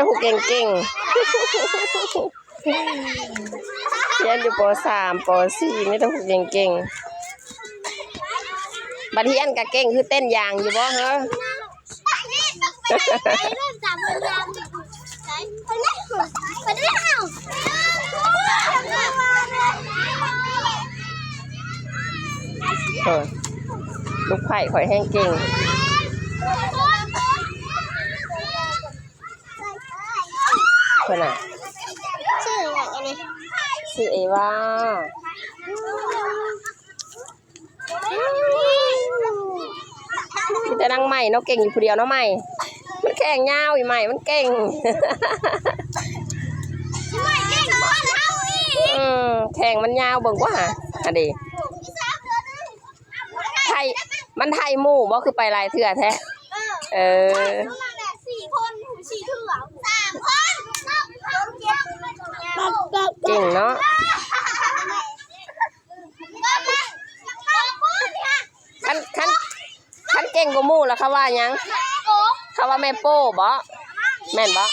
จะหูเก่งเรียนอยู่ป.3 ป.4ไม่ต้องหูเก่งบัดเฮียนกะเก่งคือเต้นยางอยู่บ่เหรอลูกไผ่ข่อยแห้งเก่งคนน่ะชื่ออะไรนี่ชื่อเอวาแต่นางใหม่เนาะเก่งอยู่คนเดียวเนาะใหม่มันแข่งยาวอยู่ใหม่มันเก่งแข่งมันยาวเบิ่งว่าอันนี้ไทยมันไทยหมู่บ่คือไปลายเถื่อแท้4 คน4 เถื่อ3 คนเก่งเนาะคันเก่งกว่าหมู่แล้วเขาว่ายังเขาว่าแม่โป้บ่แม่นบ่